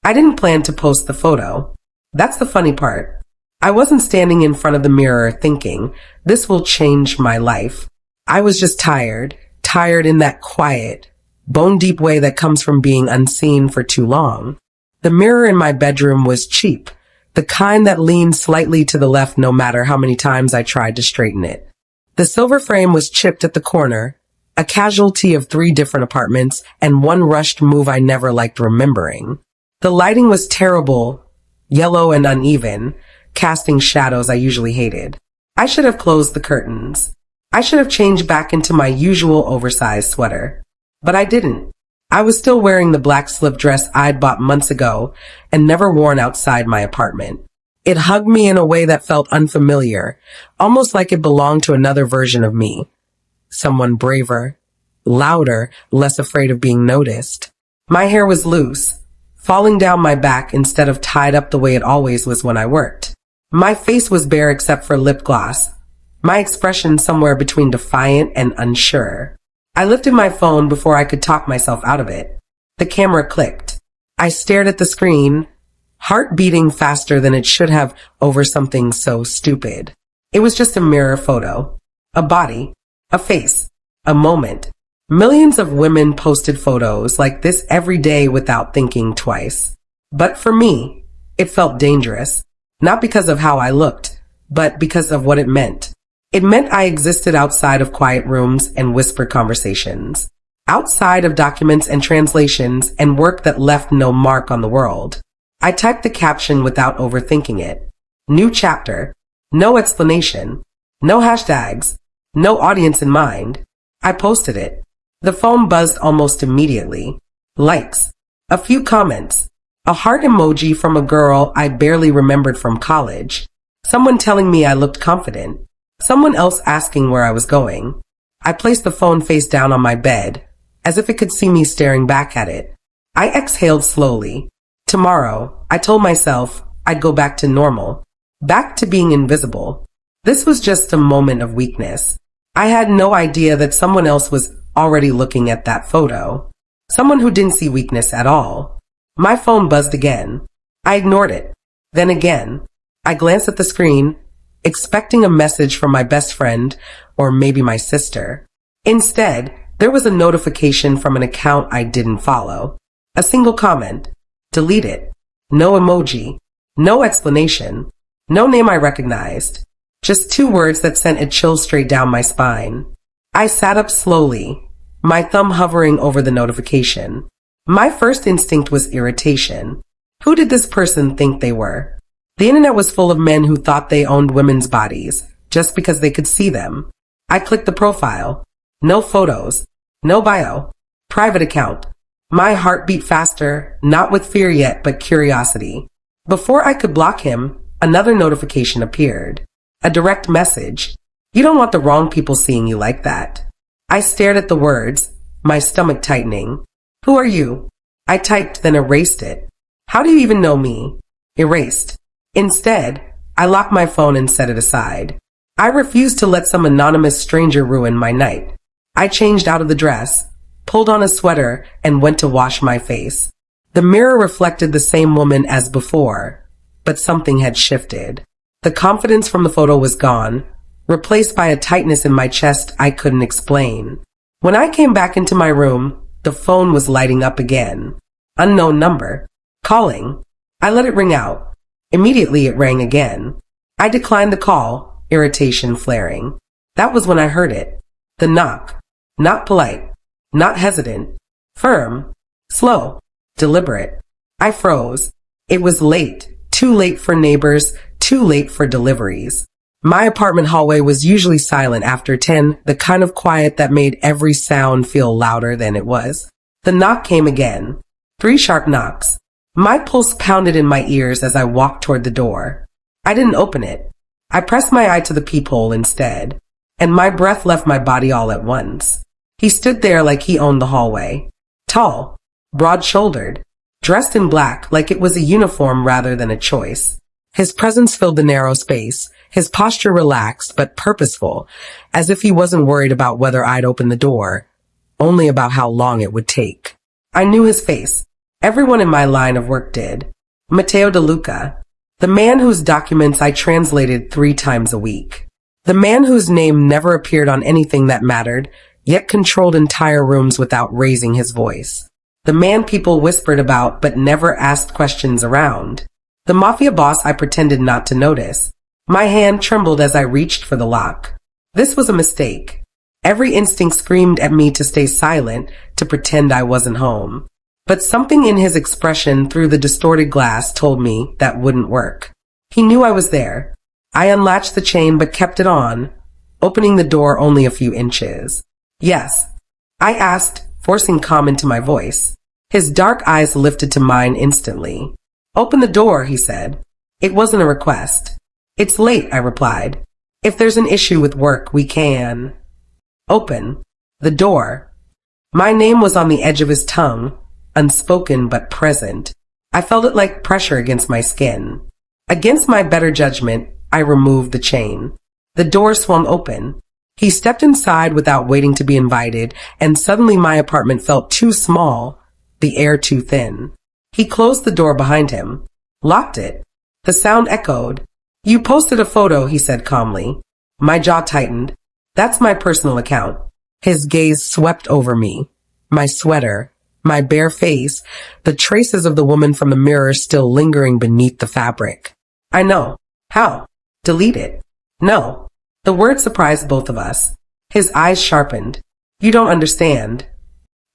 I didn't plan to post the photo. That's the funny part. I wasn't standing in front of the mirror thinking, this will change my life. I was just tired in that quiet, bone-deep way that comes from being unseen for too long. The mirror in my bedroom was cheap, the kind that leaned slightly to the left no matter how many times I tried to straighten it. The silver frame was chipped at the corner, a casualty of 3 different apartments and one rushed move I never liked remembering. The lighting was terrible, yellow and uneven, casting shadows I usually hated. I should have closed the curtains. I should have changed back into my usual oversized sweater. But I didn't. I was still wearing the black slip dress I'd bought months ago and never worn outside my apartment. It hugged me in a way that felt unfamiliar, almost like it belonged to another version of me. Someone braver, louder, less afraid of being noticed. My hair was loose, falling down my back instead of tied up the way it always was when I worked. My face was bare except for lip gloss, my expression somewhere between defiant and unsure. I lifted my phone before I could talk myself out of it. The camera clicked. I stared at the screen, heart beating faster than it should have over something so stupid. It was just a mirror photo. A body. A face. A moment. Millions of women posted photos like this every day without thinking twice. But for me, it felt dangerous. Not because of how I looked, but because of what it meant. It meant I existed outside of quiet rooms and whispered conversations, outside of documents and translations and work that left no mark on the world. I typed the caption without overthinking it. New chapter. No explanation. No hashtags. No audience in mind. I posted it. The phone buzzed almost immediately. Likes. A few comments. A heart emoji from a girl I barely remembered from college. Someone telling me I looked confident. Someone else asking where I was going. I placed the phone face down on my bed, as if it could see me staring back at it. I exhaled slowly. Tomorrow, I told myself, I'd go back to normal. Back to being invisible. This was just a moment of weakness. I had no idea that someone else was already looking at that photo. Someone who didn't see weakness at all. My phone buzzed again. I ignored it. Then again. I glanced at the screen, expecting a message from my best friend or maybe my sister. Instead, there was a notification from an account I didn't follow. A single comment. Delete it. No emoji. No explanation. No name I recognized. Just 2 words that sent a chill straight down my spine. I sat up slowly, my thumb hovering over the notification. My first instinct was irritation. Who did this person think they were? The internet was full of men who thought they owned women's bodies, just because they could see them. I clicked the profile. No photos. No bio. Private account. My heart beat faster, not with fear yet, but curiosity. Before I could block him, another notification appeared. A direct message. You don't want the wrong people seeing you like that. I stared at the words, my stomach tightening. Who are you? I typed, then erased it. How do you even know me? Erased. Instead, I locked my phone and set it aside. I refused to let some anonymous stranger ruin my night. I changed out of the dress, pulled on a sweater, and went to wash my face. The mirror reflected the same woman as before, but something had shifted. The confidence from the photo was gone, replaced by a tightness in my chest I couldn't explain. When I came back into my room, the phone was lighting up again. Unknown number. Calling. I let it ring out. Immediately it rang again. I declined the call, irritation flaring. That was when I heard it. The knock. Not polite. Not hesitant. Firm. Slow. Deliberate. I froze. It was late. Too late for neighbors. Too late for deliveries. My apartment hallway was usually silent after 10, the kind of quiet that made every sound feel louder than it was. The knock came again. 3 sharp knocks. My pulse pounded in my ears as I walked toward the door. I didn't open it. I pressed my eye to the peephole instead, and my breath left my body all at once. He stood there like he owned the hallway. Tall, broad-shouldered, dressed in black like it was a uniform rather than a choice. His presence filled the narrow space, his posture relaxed but purposeful, as if he wasn't worried about whether I'd open the door, only about how long it would take. I knew his face. Everyone in my line of work did. Matteo De Luca, the man whose documents I translated 3 times a week. The man whose name never appeared on anything that mattered, yet controlled entire rooms without raising his voice. The man people whispered about but never asked questions around. The Mafia boss I pretended not to notice. My hand trembled as I reached for the lock. This was a mistake. Every instinct screamed at me to stay silent, to pretend I wasn't home. But something in his expression through the distorted glass told me that wouldn't work. He knew I was there. I unlatched the chain but kept it on, opening the door only a few inches. Yes, I asked, forcing calm into my voice. His dark eyes lifted to mine instantly. Open the door, he said. It wasn't a request. It's late, I replied. If there's an issue with work, we can. Open the door. My name was on the edge of his tongue, unspoken but present. I felt it like pressure against my skin. Against my better judgment, I removed the chain. The door swung open. He stepped inside without waiting to be invited, and suddenly my apartment felt too small, the air too thin. He closed the door behind him, locked it. The sound echoed. You posted a photo, he said calmly. My jaw tightened. That's my personal account. His gaze swept over me. My sweater, my bare face, the traces of the woman from the mirror still lingering beneath the fabric. I know. How? Delete it. No. The word surprised both of us. His eyes sharpened. You don't understand.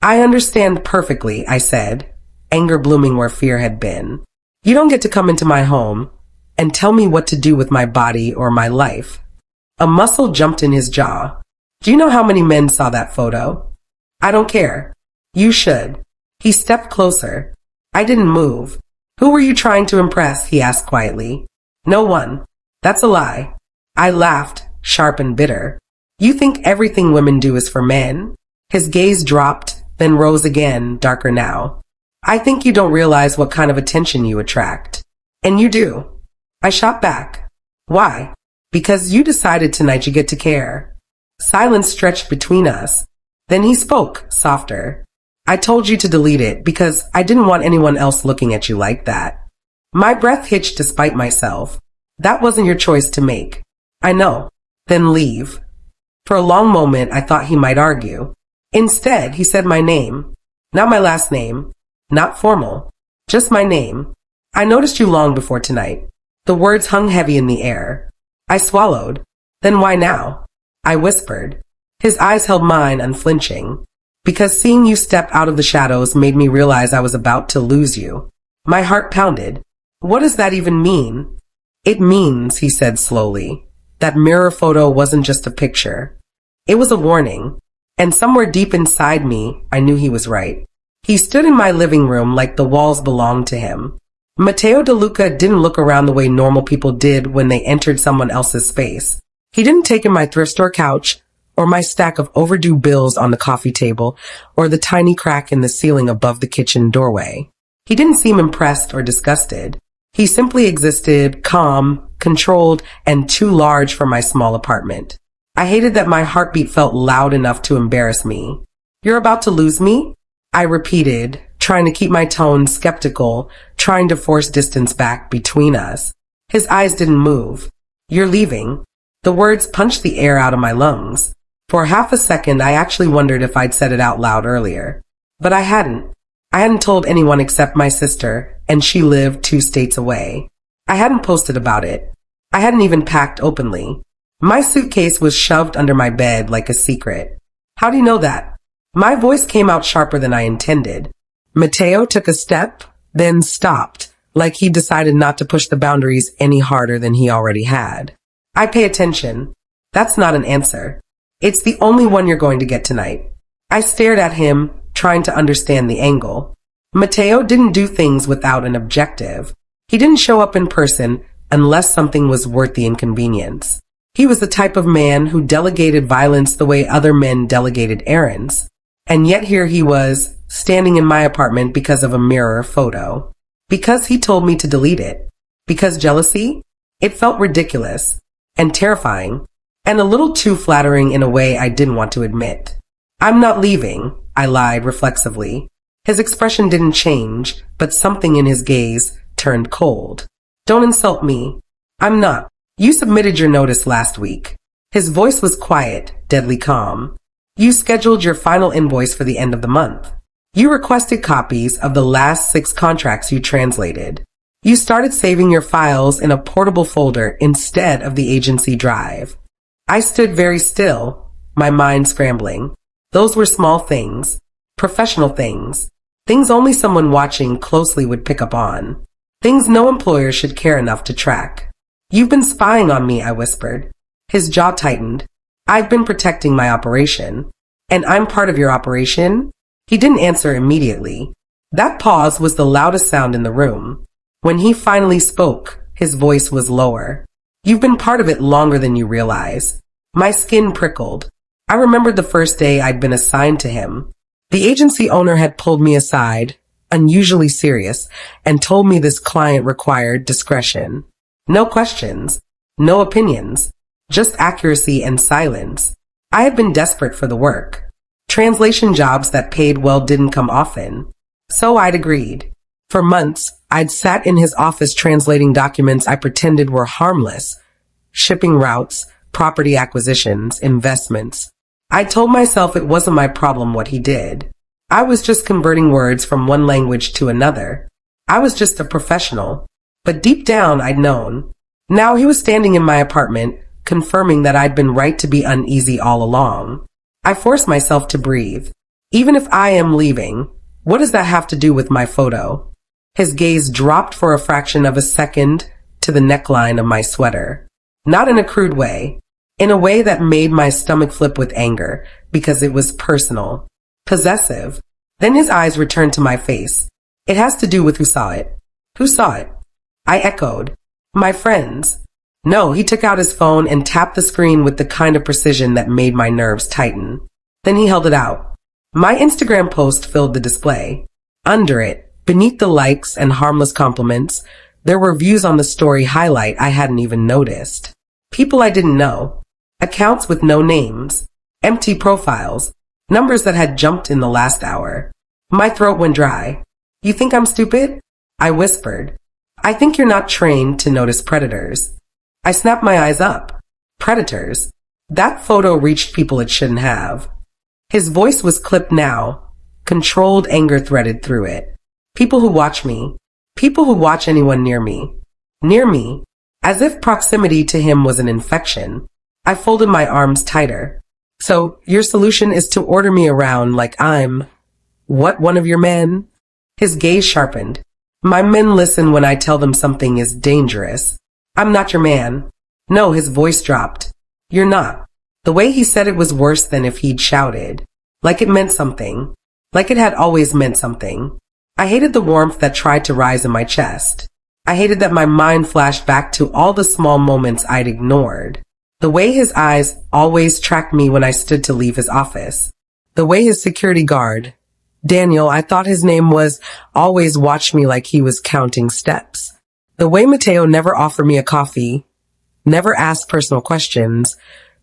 I understand perfectly, I said, anger blooming where fear had been. You don't get to come into my home and tell me what to do with my body or my life. A muscle jumped in his jaw. Do you know how many men saw that photo? I don't care. You should. He stepped closer. I didn't move. Who were you trying to impress? He asked quietly. No one. That's a lie. I laughed, sharp and bitter. You think everything women do is for men? His gaze dropped, then rose again, darker now. I think you don't realize what kind of attention you attract. And you do. I shot back. Why? Because you decided tonight you get to care. Silence stretched between us. Then he spoke, softer. I told you to delete it because I didn't want anyone else looking at you like that. My breath hitched despite myself. That wasn't your choice to make. I know. Then leave. For a long moment, I thought he might argue. Instead, he said my name. Not my last name. Not formal. Just my name. I noticed you long before tonight. The words hung heavy in the air. I swallowed. Then why now? I whispered. His eyes held mine, unflinching. Because seeing you step out of the shadows made me realize I was about to lose you. My heart pounded. What does that even mean? It means, he said slowly, that mirror photo wasn't just a picture. It was a warning. And somewhere deep inside me, I knew he was right. He stood in my living room like the walls belonged to him. Matteo De Luca didn't look around the way normal people did when they entered someone else's space. He didn't take in my thrift store couch, or my stack of overdue bills on the coffee table, or the tiny crack in the ceiling above the kitchen doorway. He didn't seem impressed or disgusted. He simply existed, calm, controlled, and too large for my small apartment. I hated that my heartbeat felt loud enough to embarrass me. You're about to lose me? I repeated, trying to keep my tone skeptical, trying to force distance back between us. His eyes didn't move. You're leaving. The words punched the air out of my lungs. For half a second, I actually wondered if I'd said it out loud earlier. But I hadn't. I hadn't told anyone except my sister, and she lived 2 states away. I hadn't posted about it. I hadn't even packed openly. My suitcase was shoved under my bed like a secret. How do you know that? My voice came out sharper than I intended. Matteo took a step, then stopped, like he decided not to push the boundaries any harder than he already had. I pay attention. That's not an answer. It's the only one you're going to get tonight. I stared at him, trying to understand the angle. Matteo didn't do things without an objective. He didn't show up in person unless something was worth the inconvenience. He was the type of man who delegated violence the way other men delegated errands. And yet here he was, standing in my apartment because of a mirror photo. Because he told me to delete it. Because jealousy? It felt ridiculous and terrifying and a little too flattering in a way I didn't want to admit. I'm not leaving, I lied reflexively. His expression didn't change, but something in his gaze turned cold. Don't insult me. I'm not. You submitted your notice last week. His voice was quiet, deadly calm. You scheduled your final invoice for the end of the month. You requested copies of the last 6 contracts you translated. You started saving your files in a portable folder instead of the agency drive. I stood very still, my mind scrambling. Those were small things, professional things, things only someone watching closely would pick up on, things no employer should care enough to track. You've been spying on me, I whispered. His jaw tightened. I've been protecting my operation. And I'm part of your operation? He didn't answer immediately. That pause was the loudest sound in the room. When he finally spoke, his voice was lower. You've been part of it longer than you realize. My skin prickled. I remembered the first day I'd been assigned to him. The agency owner had pulled me aside, unusually serious, and told me this client required discretion. No questions, no opinions, just accuracy and silence. I had been desperate for the work. Translation jobs that paid well didn't come often. So I'd agreed. For months, I'd sat in his office translating documents I pretended were harmless. Shipping routes, property acquisitions, investments. I told myself it wasn't my problem what he did. I was just converting words from one language to another. I was just a professional. But deep down, I'd known. Now he was standing in my apartment, confirming that I'd been right to be uneasy all along. I forced myself to breathe. Even if I am leaving, what does that have to do with my photo? His gaze dropped for a fraction of a second to the neckline of my sweater. Not in a crude way. In a way that made my stomach flip with anger, because it was personal. Possessive. Then his eyes returned to my face. It has to do with who saw it. Who saw it? I echoed. My friends. No, he took out his phone and tapped the screen with the kind of precision that made my nerves tighten. Then he held it out. My Instagram post filled the display. Under it, beneath the likes and harmless compliments, there were views on the story highlight I hadn't even noticed. People I didn't know. Accounts with no names. Empty profiles. Numbers that had jumped in the last hour. My throat went dry. You think I'm stupid? I whispered. I think you're not trained to notice predators. I snapped my eyes up. Predators. That photo reached people it shouldn't have. His voice was clipped now. Controlled anger threaded through it. People who watch me. People who watch anyone near me. Near me. As if proximity to him was an infection. I folded my arms tighter. So, your solution is to order me around like I'm, what, one of your men? His gaze sharpened. My men listen when I tell them something is dangerous. I'm not your man. No, his voice dropped. You're not. The way he said it was worse than if he'd shouted. Like it meant something. Like it had always meant something. I hated the warmth that tried to rise in my chest. I hated that my mind flashed back to all the small moments I'd ignored. The way his eyes always tracked me when I stood to leave his office. The way his security guard, Daniel, I thought his name was, always watched me like he was counting steps. The way Mateo never offered me a coffee, never asked personal questions,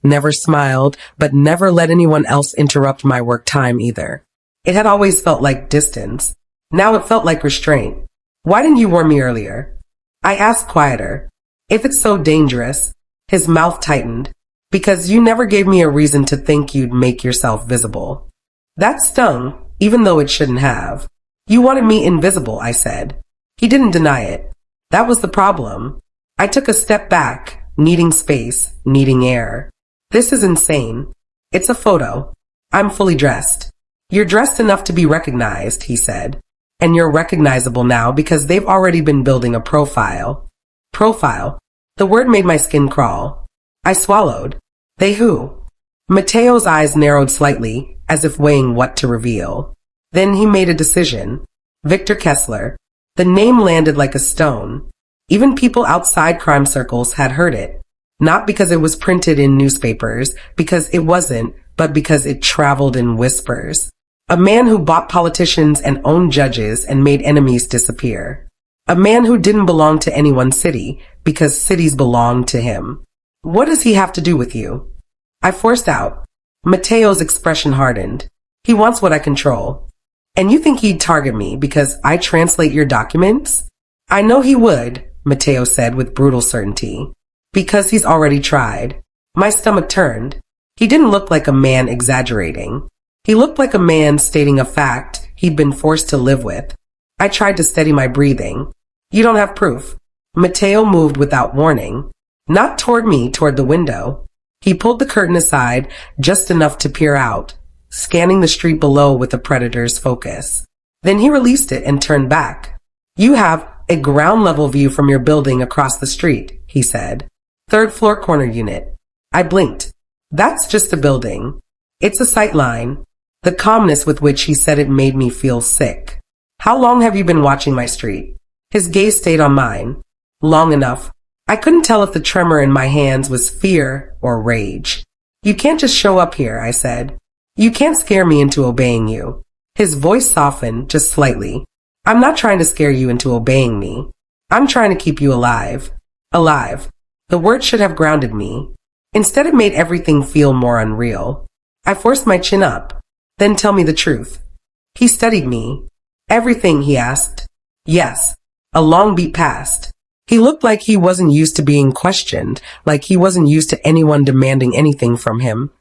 never smiled, but never let anyone else interrupt my work time either. It had always felt like distance. Now it felt like restraint. Why didn't you warn me earlier? I asked quieter. If it's so dangerous. His mouth tightened. Because you never gave me a reason to think you'd make yourself visible. That stung, even though it shouldn't have. You wanted me invisible, I said. He didn't deny it. That was the problem. I took a step back, needing space, needing air. This is insane. It's a photo. I'm fully dressed. You're dressed enough to be recognized, he said. And you're recognizable now because they've already been building a profile. Profile. The word made my skin crawl. I swallowed. They who? Mateo's eyes narrowed slightly, as if weighing what to reveal. Then he made a decision. Victor Kessler. The name landed like a stone. Even people outside crime circles had heard it. Not because it was printed in newspapers, because it wasn't, but because it traveled in whispers. A man who bought politicians and owned judges and made enemies disappear. A man who didn't belong to any one city, because cities belonged to him. What does he have to do with you? I forced out. Mateo's expression hardened. He wants what I control. And you think he'd target me because I translate your documents? I know he would, Mateo said with brutal certainty. Because he's already tried. My stomach turned. He didn't look like a man exaggerating. He looked like a man stating a fact he'd been forced to live with. I tried to steady my breathing. You don't have proof. Mateo moved without warning. Not toward me, toward the window. He pulled the curtain aside just enough to peer out, scanning the street below with a predator's focus. Then he released it and turned back. You have a ground-level view from your building across the street, he said. Third floor corner unit. I blinked. That's just a building. It's a sight line. The calmness with which he said it made me feel sick. How long have you been watching my street? His gaze stayed on mine. Long enough. I couldn't tell if the tremor in my hands was fear or rage. You can't just show up here, I said. You can't scare me into obeying you. His voice softened just slightly. I'm not trying to scare you into obeying me. I'm trying to keep you alive. Alive. The word should have grounded me. Instead, it made everything feel more unreal. I forced my chin up. Then tell me the truth. He studied me. Everything, he asked. Yes. A long beat passed. He looked like he wasn't used to being questioned, like he wasn't used to anyone demanding anything from him,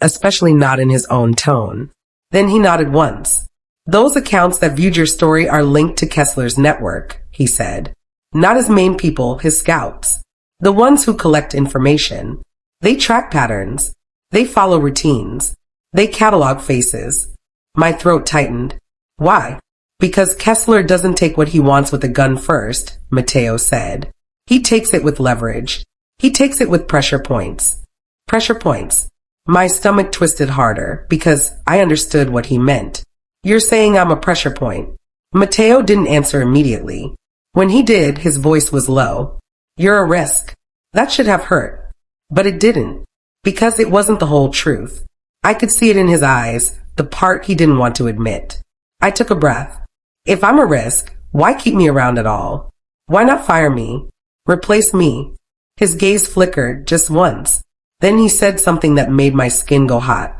especially not in his own tone. Then he nodded once. Those accounts that viewed your story are linked to Kessler's network, he said. Not his main people, his scouts. The ones who collect information. They track patterns. They follow routines. They catalog faces. My throat tightened. Why? Because Kessler doesn't take what he wants with a gun first, Mateo said. He takes it with leverage. He takes it with pressure points. Pressure points. My stomach twisted harder because I understood what he meant. You're saying I'm a pressure point. Mateo didn't answer immediately. When he did, his voice was low. You're a risk. That should have hurt. But it didn't. Because it wasn't the whole truth. I could see it in his eyes, the part he didn't want to admit. I took a breath. If I'm a risk, why keep me around at all? Why not fire me? Replace me? His gaze flickered just once. Then he said something that made my skin go hot.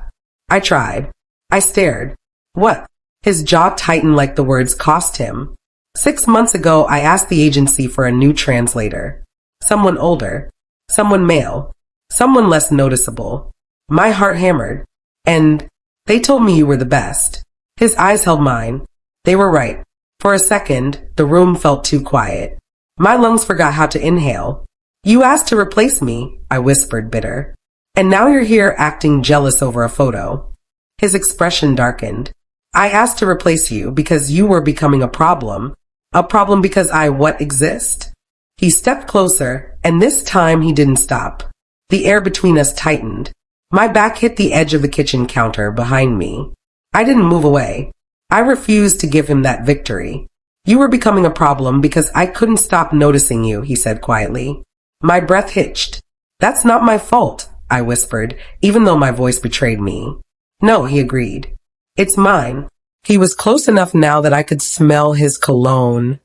I tried. I stared. What? His jaw tightened like the words cost him. 6 months ago, I asked the agency for a new translator. Someone older. Someone male. Someone less noticeable. My heart hammered. And they told me you were the best. His eyes held mine. They were right. For a second, the room felt too quiet. My lungs forgot how to inhale. You asked to replace me, I whispered, bitter. And now you're here acting jealous over a photo. His expression darkened. I asked to replace you because you were becoming a problem. A problem because I exist? He stepped closer, and this time he didn't stop. The air between us tightened. My back hit the edge of the kitchen counter behind me. I didn't move away. I refused to give him that victory. You were becoming a problem because I couldn't stop noticing you, he said quietly. My breath hitched. That's not my fault, I whispered, even though my voice betrayed me. No, he agreed. It's mine. He was close enough now that I could smell his cologne.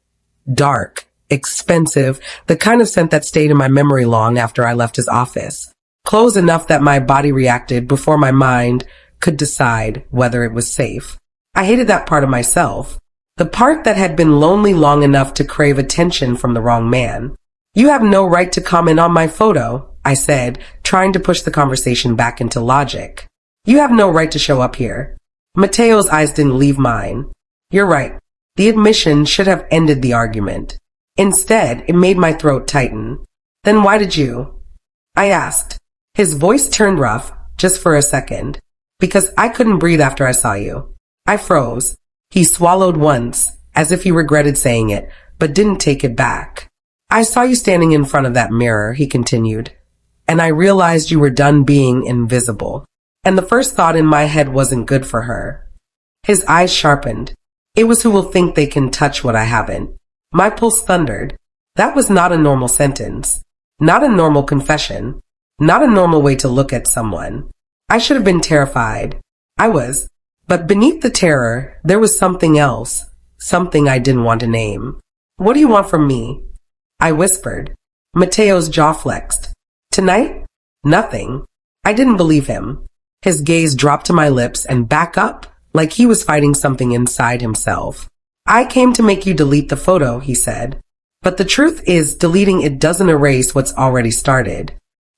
Dark, expensive, the kind of scent that stayed in my memory long after I left his office. Close enough that my body reacted before my mind could decide whether it was safe. I hated that part of myself. The part that had been lonely long enough to crave attention from the wrong man. You have no right to comment on my photo, I said, trying to push the conversation back into logic. You have no right to show up here. Mateo's eyes didn't leave mine. You're right. The admission should have ended the argument. Instead, it made my throat tighten. Then why did you? I asked. His voice turned rough, just for a second. Because I couldn't breathe after I saw you. I froze. He swallowed once, as if he regretted saying it, but didn't take it back. I saw you standing in front of that mirror, he continued, and I realized you were done being invisible. And the first thought in my head wasn't good for her. His eyes sharpened. It was who will think they can touch what I haven't. My pulse thundered. That was not a normal sentence. Not a normal confession. Not a normal way to look at someone. I should have been terrified. I was. But beneath the terror, there was something else. Something I didn't want to name. What do you want from me? I whispered. Mateo's jaw flexed. Tonight? Nothing. I didn't believe him. His gaze dropped to my lips and back up like he was fighting something inside himself. I came to make you delete the photo, he said. But the truth is, deleting it doesn't erase what's already started.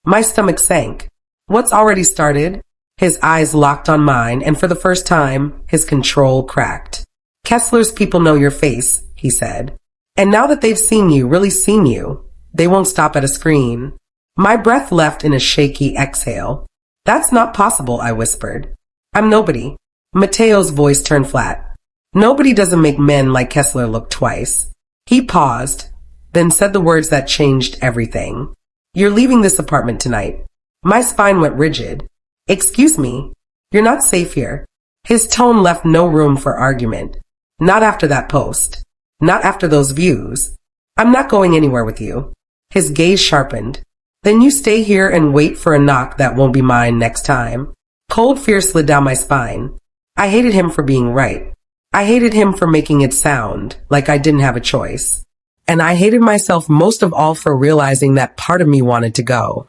My stomach sank. What's already started? His eyes locked on mine, and for the first time, his control cracked. Kessler's people know your face, he said. And now that they've seen you, really seen you, they won't stop at a screen. My breath left in a shaky exhale. That's not possible, I whispered. I'm nobody. Mateo's voice turned flat. Nobody doesn't make men like Kessler look twice. He paused, then said the words that changed everything. You're leaving this apartment tonight. My spine went rigid. Excuse me. You're not safe here. His tone left no room for argument. Not after that post. Not after those views. I'm not going anywhere with you. His gaze sharpened. Then you stay here and wait for a knock that won't be mine next time. Cold fear slid down my spine. I hated him for being right. I hated him for making it sound like I didn't have a choice. And I hated myself most of all for realizing that part of me wanted to go.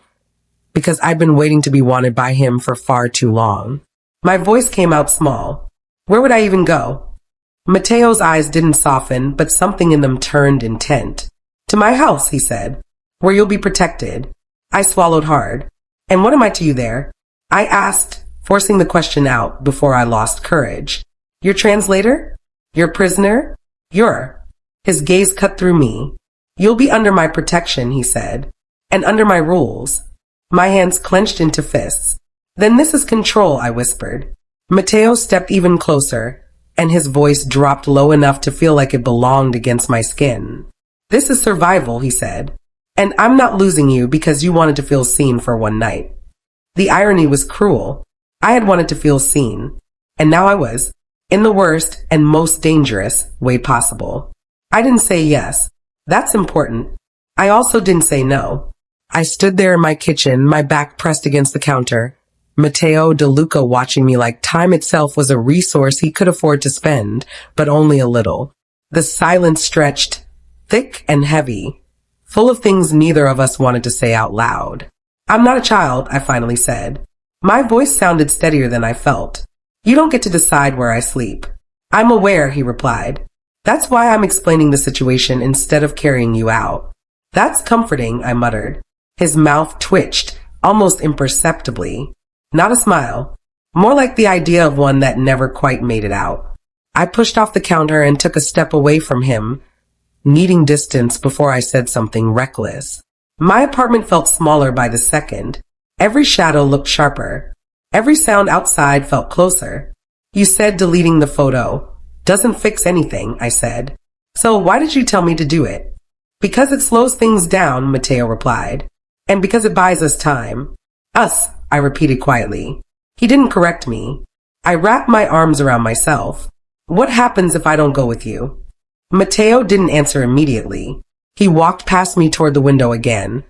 Because I'd been waiting to be wanted by him for far too long. My voice came out small. Where would I even go? Mateo's eyes didn't soften, but something in them turned intent. To my house, he said, where you'll be protected. I swallowed hard. And what am I to you there? I asked, forcing the question out before I lost courage. Your translator? Your prisoner? His gaze cut through me. You'll be under my protection, he said, and under my rules. My hands clenched into fists. Then this is control, I whispered. Mateo stepped even closer, and his voice dropped low enough to feel like it belonged against my skin. This is survival, he said, and I'm not losing you because you wanted to feel seen for one night. The irony was cruel. I had wanted to feel seen, and now I was, in the worst and most dangerous way possible. I didn't say yes. That's important. I also didn't say no. I stood there in my kitchen, my back pressed against the counter. Mateo DeLuca watching me like time itself was a resource he could afford to spend, but only a little. The silence stretched, thick and heavy, full of things neither of us wanted to say out loud. I'm not a child, I finally said. My voice sounded steadier than I felt. You don't get to decide where I sleep. I'm aware, he replied. That's why I'm explaining the situation instead of carrying you out. That's comforting, I muttered. His mouth twitched, almost imperceptibly. Not a smile. More like the idea of one that never quite made it out. I pushed off the counter and took a step away from him, needing distance before I said something reckless. My apartment felt smaller by the second. Every shadow looked sharper. Every sound outside felt closer. You said deleting the photo doesn't fix anything, I said. So why did you tell me to do it? Because it slows things down, Mateo replied. And because it buys us time. Us, I repeated quietly. He didn't correct me. I wrapped my arms around myself. What happens if I don't go with you? Mateo didn't answer immediately. He walked past me toward the window again.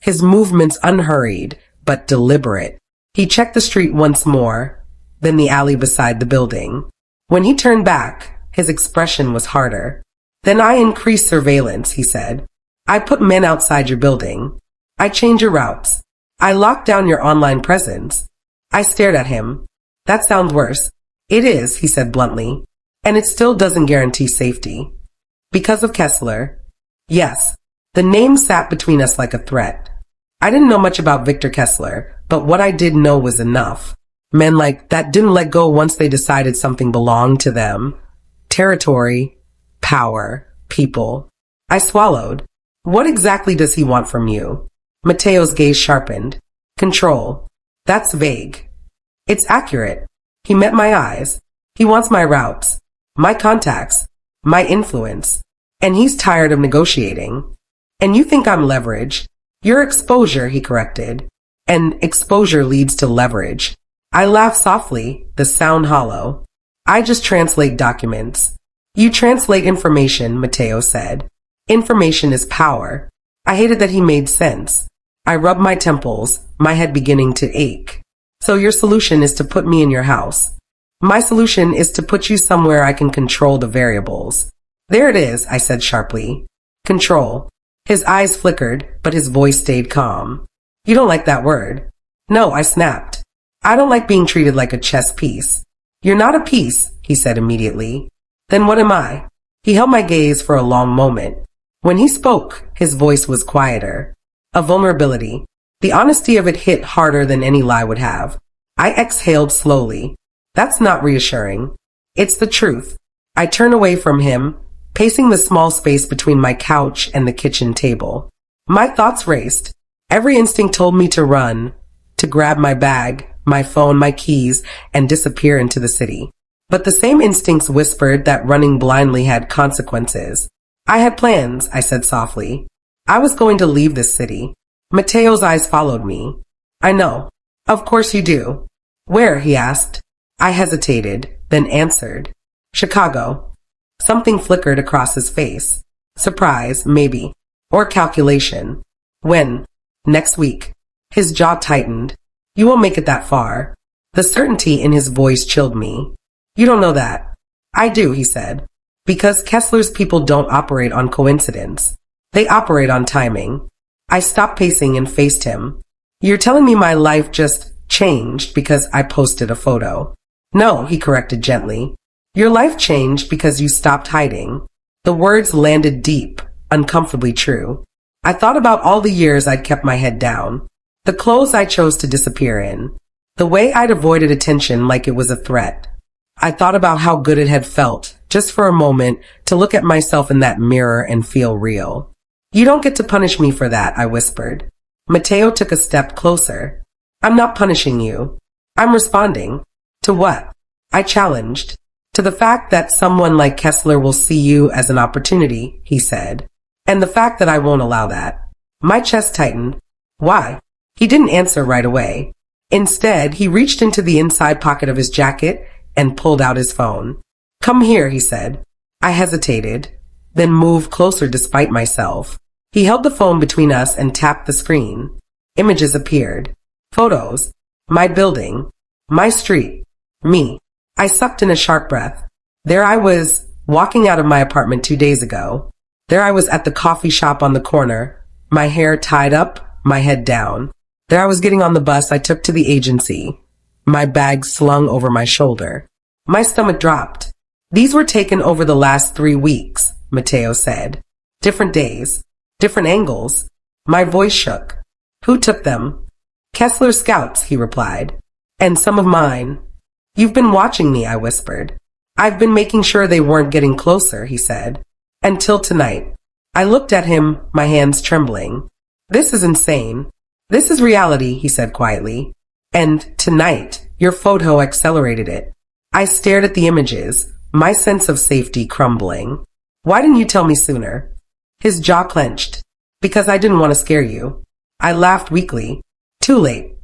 His movements unhurried, but deliberate. He checked the street once more, then the alley beside the building. When he turned back, his expression was harder. Then I increased surveillance, he said. I put men outside your building. I changed your routes. I locked down your online presence. I stared at him. That sounds worse. It is, he said bluntly. And it still doesn't guarantee safety. Because of Kessler? Yes. The name sat between us like a threat. I didn't know much about Victor Kessler, but what I did know was enough. Men like that didn't let go once they decided something belonged to them. Territory, power, people. I swallowed. What exactly does he want from you? Mateo's gaze sharpened. Control. That's vague. It's accurate. He met my eyes. He wants my routes, my contacts, my influence. And he's tired of negotiating. And you think I'm leverage. Your exposure, he corrected. And exposure leads to leverage. I laughed softly, the sound hollow. I just translate documents. You translate information, Mateo said. Information is power. I hated that he made sense. I rubbed my temples, my head beginning to ache. So your solution is to put me in your house. My solution is to put you somewhere I can control the variables. There it is, I said sharply. Control. His eyes flickered, but his voice stayed calm. You don't like that word. No, I snapped. I don't like being treated like a chess piece. You're not a piece, he said immediately. Then what am I? He held my gaze for a long moment. When he spoke, his voice was quieter. A vulnerability. The honesty of it hit harder than any lie would have. I exhaled slowly. That's not reassuring. It's the truth. I turned away from him, pacing the small space between my couch and the kitchen table. My thoughts raced. Every instinct told me to run, to grab my bag, my phone, my keys, and disappear into the city. But the same instincts whispered that running blindly had consequences. I had plans, I said softly. I was going to leave this city. Mateo's eyes followed me. I know. Of course you do. Where? He asked. I hesitated, then answered. Chicago. Something flickered across his face. Surprise, maybe. Or calculation. When? Next week. His jaw tightened. You won't make it that far. The certainty in his voice chilled me. You don't know that. I do, he said. Because Kessler's people don't operate on coincidence. They operate on timing. I stopped pacing and faced him. You're telling me my life just changed because I posted a photo. No, he corrected gently. Your life changed because you stopped hiding. The words landed deep, uncomfortably true. I thought about all the years I'd kept my head down. The clothes I chose to disappear in. The way I'd avoided attention like it was a threat. I thought about how good it had felt, just for a moment, to look at myself in that mirror and feel real. You don't get to punish me for that, I whispered. Mateo took a step closer. I'm not punishing you. I'm responding. To what? I challenged. To the fact that someone like Kessler will see you as an opportunity, he said. And the fact that I won't allow that. My chest tightened. Why? He didn't answer right away. Instead, he reached into the inside pocket of his jacket and pulled out his phone. Come here, he said. I hesitated, then moved closer despite myself. He held the phone between us and tapped the screen. Images appeared. Photos. My building. My street. Me. I sucked in a sharp breath. There I was, walking out of my apartment 2 days ago. There I was at the coffee shop on the corner, my hair tied up, my head down. There I was getting on the bus I took to the agency, my bag slung over my shoulder. My stomach dropped. These were taken over the last 3 weeks, Mateo said. Different days, different angles. My voice shook. Who took them? Kessler's scouts, he replied. And some of mine. You've been watching me, I whispered. I've been making sure they weren't getting closer, he said. Until tonight. I looked at him, my hands trembling. This is insane. This is reality, he said quietly. And tonight, your photo accelerated it. I stared at the images, my sense of safety crumbling. Why didn't you tell me sooner? His jaw clenched. Because I didn't want to scare you. I laughed weakly. Too late.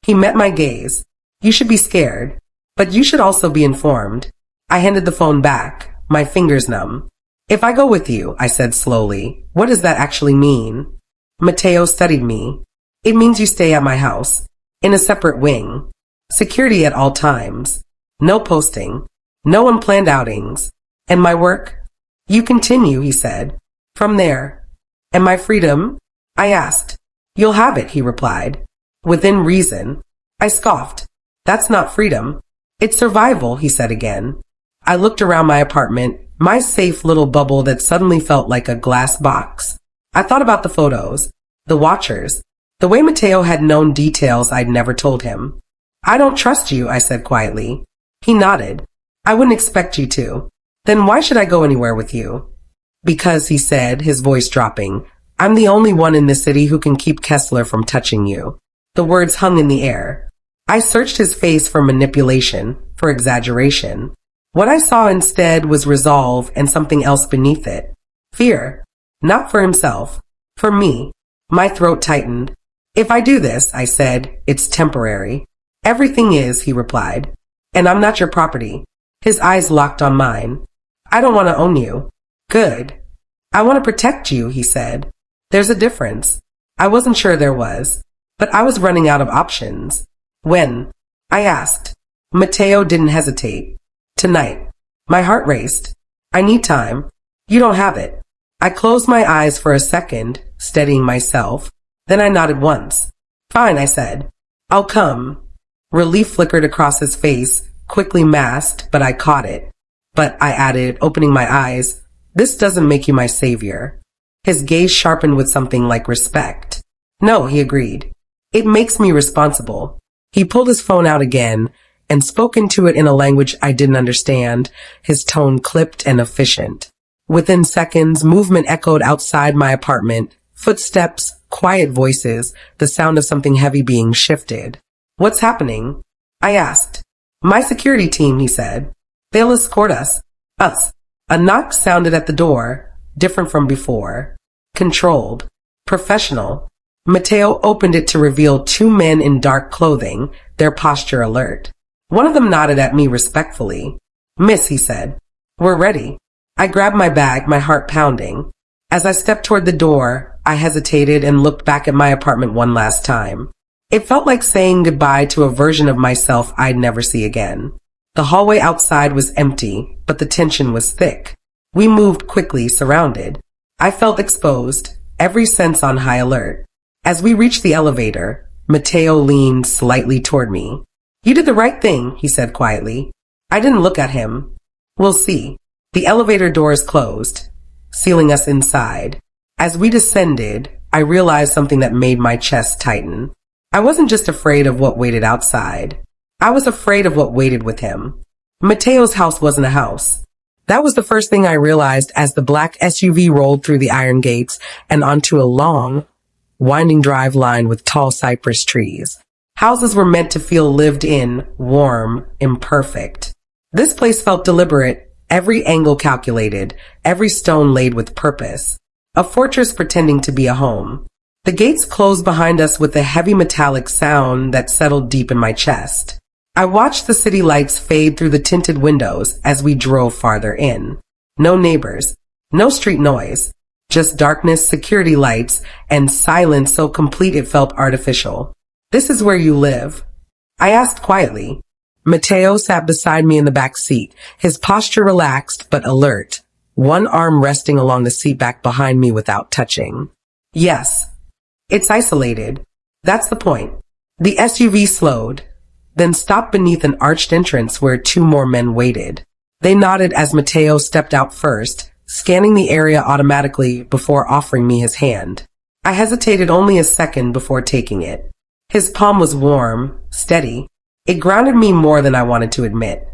He met my gaze. You should be scared. But you should also be informed. I handed the phone back, my fingers numb. If I go with you, I said slowly, what does that actually mean? Mateo studied me. It means you stay at my house, in a separate wing. Security at all times. No posting. No unplanned outings. And my work? You continue, he said. From there. And my freedom? I asked. You'll have it, he replied. Within reason. I scoffed. That's not freedom. It's survival, he said again. I looked around my apartment, my safe little bubble that suddenly felt like a glass box. I thought about the photos, the watchers, the way Mateo had known details I'd never told him. I don't trust you, I said quietly. He nodded. I wouldn't expect you to. Then why should I go anywhere with you? Because, he said, his voice dropping, I'm the only one in this city who can keep Kessler from touching you. The words hung in the air. I searched his face for manipulation, for exaggeration. What I saw instead was resolve and something else beneath it. Fear. Not for himself. For me. My throat tightened. If I do this, I said, it's temporary. Everything is, he replied. And I'm not your property. His eyes locked on mine. I don't want to own you. Good. I want to protect you, he said. There's a difference. I wasn't sure there was, but I was running out of options. When? I asked. Mateo didn't hesitate. Tonight. My heart raced. I need time. You don't have it. I closed my eyes for a second, steadying myself. Then I nodded once. Fine, I said. I'll come. Relief flickered across his face, quickly masked, but I caught it. But I added, opening my eyes, this doesn't make you my savior. His gaze sharpened with something like respect. No, he agreed. It makes me responsible. He pulled his phone out again and spoke into it in a language I didn't understand, his tone clipped and efficient. Within seconds, movement echoed outside my apartment. Footsteps, quiet voices, the sound of something heavy being shifted. What's happening? I asked. My security team, he said. They'll escort us. Us. A knock sounded at the door, different from before. Controlled. Professional. Mateo opened it to reveal two men in dark clothing, their posture alert. One of them nodded at me respectfully. Miss, he said. We're ready. I grabbed my bag, my heart pounding. As I stepped toward the door, I hesitated and looked back at my apartment one last time. It felt like saying goodbye to a version of myself I'd never see again. The hallway outside was empty, but the tension was thick. We moved quickly, surrounded. I felt exposed, every sense on high alert. As we reached the elevator, Mateo leaned slightly toward me. You did the right thing, he said quietly. I didn't look at him. We'll see. The elevator doors closed, sealing us inside. As we descended, I realized something that made my chest tighten. I wasn't just afraid of what waited outside. I was afraid of what waited with him. Mateo's house wasn't a house. That was the first thing I realized as the black SUV rolled through the iron gates and onto a long, winding drive lined with tall cypress trees. Houses were meant to feel lived in, warm, imperfect. This place felt deliberate, every angle calculated, every stone laid with purpose. A fortress pretending to be a home. The gates closed behind us with a heavy metallic sound that settled deep in my chest. I watched the city lights fade through the tinted windows as we drove farther in. No neighbors, no street noise, just darkness, security lights, and silence so complete it felt artificial. This is where you live? I asked quietly. Mateo sat beside me in the back seat, his posture relaxed but alert, one arm resting along the seat back behind me without touching. Yes. It's isolated. That's the point. The SUV slowed, then stopped beneath an arched entrance where two more men waited. They nodded as Mateo stepped out first, scanning the area automatically before offering me his hand. I hesitated only a second before taking it. His palm was warm, steady. It grounded me more than I wanted to admit.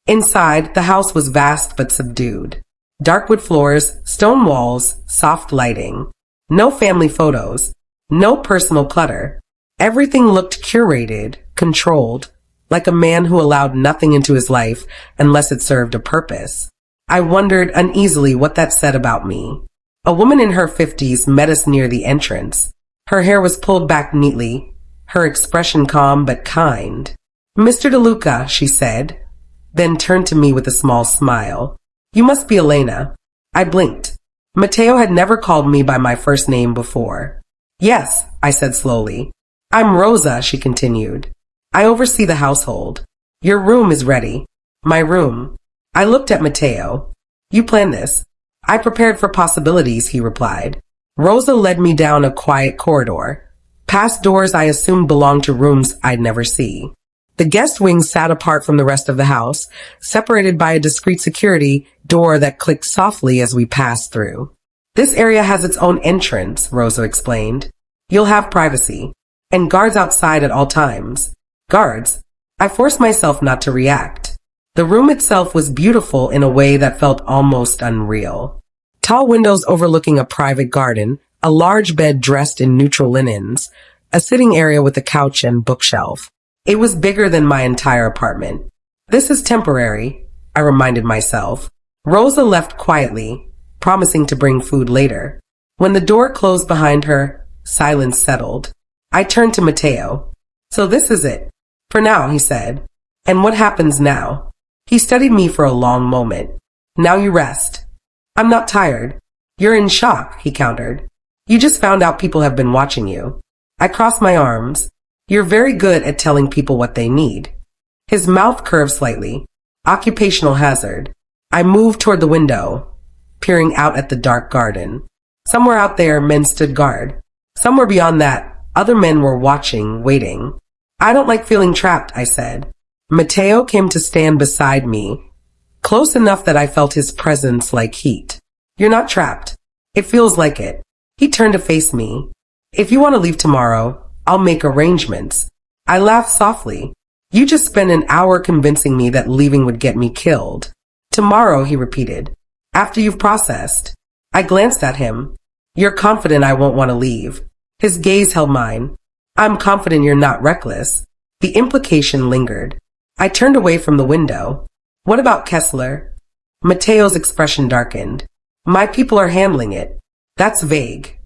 Inside, the house was vast but subdued. Dark wood floors, stone walls, soft lighting. No family photos. No personal clutter. Everything looked curated, controlled, like a man who allowed nothing into his life unless it served a purpose. I wondered uneasily what that said about me. A woman in her 50s met us near the entrance. Her hair was pulled back neatly, her expression calm but kind. Mr. DeLuca, she said, then turned to me with a small smile. You must be Elena. I blinked. Mateo had never called me by my first name before. Yes, I said slowly. I'm Rosa, she continued. I oversee the household. Your room is ready. My room. I looked at Mateo. You planned this. I prepared for possibilities, he replied. Rosa led me down a quiet corridor, past doors I assumed belonged to rooms I'd never see. The guest wing sat apart from the rest of the house, separated by a discreet security door that clicked softly as we passed through. This area has its own entrance, Rosa explained. You'll have privacy. And guards outside at all times. Guards. I forced myself not to react. The room itself was beautiful in a way that felt almost unreal. Tall windows overlooking a private garden, a large bed dressed in neutral linens, a sitting area with a couch and bookshelf. It was bigger than my entire apartment. This is temporary, I reminded myself. Rosa left quietly, promising to bring food later. When the door closed behind her, silence settled. I turned to Mateo. So this is it. For now, he said. And what happens now? He studied me for a long moment. Now you rest. I'm not tired. You're in shock, he countered. You just found out people have been watching you. I crossed my arms. You're very good at telling people what they need. His mouth curved slightly. Occupational hazard. I moved toward the window, peering out at the dark garden. Somewhere out there, men stood guard. Somewhere beyond that, other men were watching, waiting. I don't like feeling trapped, I said. Mateo came to stand beside me, close enough that I felt his presence like heat. You're not trapped. It feels like it. He turned to face me. If you want to leave tomorrow, I'll make arrangements. I laughed softly. You just spent an hour convincing me that leaving would get me killed. Tomorrow, he repeated. After you've processed. I glanced at him. You're confident I won't want to leave. His gaze held mine. I'm confident you're not reckless. The implication lingered. I turned away from the window. What about Kessler? Mateo's expression darkened. My people are handling it. That's vague.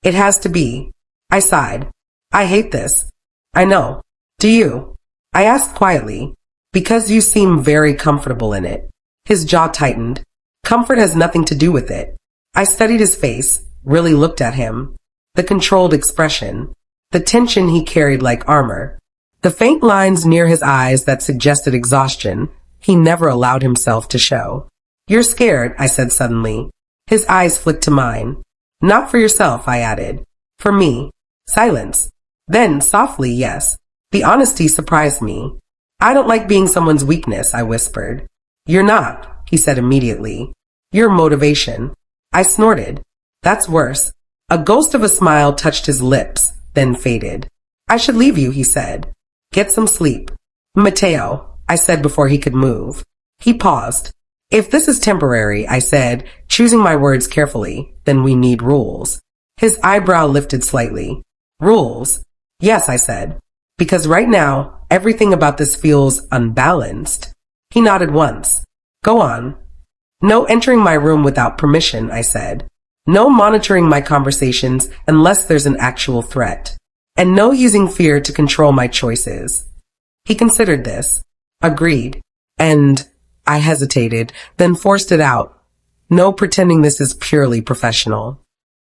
It has to be. I sighed. I hate this. I know. Do you? I asked quietly. Because you seem very comfortable in it. His jaw tightened. Comfort has nothing to do with it. I studied his face, really looked at him. The controlled expression. The tension he carried like armor. The faint lines near his eyes that suggested exhaustion he never allowed himself to show. You're scared, I said suddenly. His eyes flicked to mine. Not for yourself, I added. For me. Silence. Then, softly, yes. The honesty surprised me. I don't like being someone's weakness, I whispered. You're not, he said immediately. You're motivation. I snorted. That's worse. A ghost of a smile touched his lips, then faded. I should leave you, he said. Get some sleep. Mateo, I said before he could move. He paused. If this is temporary, I said, choosing my words carefully, then we need rules. His eyebrow lifted slightly. Rules? Yes, I said. Because right now, everything about this feels unbalanced. He nodded once. Go on. No entering my room without permission, I said. No monitoring my conversations unless there's an actual threat. And no using fear to control my choices. He considered this. Agreed. And I hesitated, then forced it out. No pretending this is purely professional.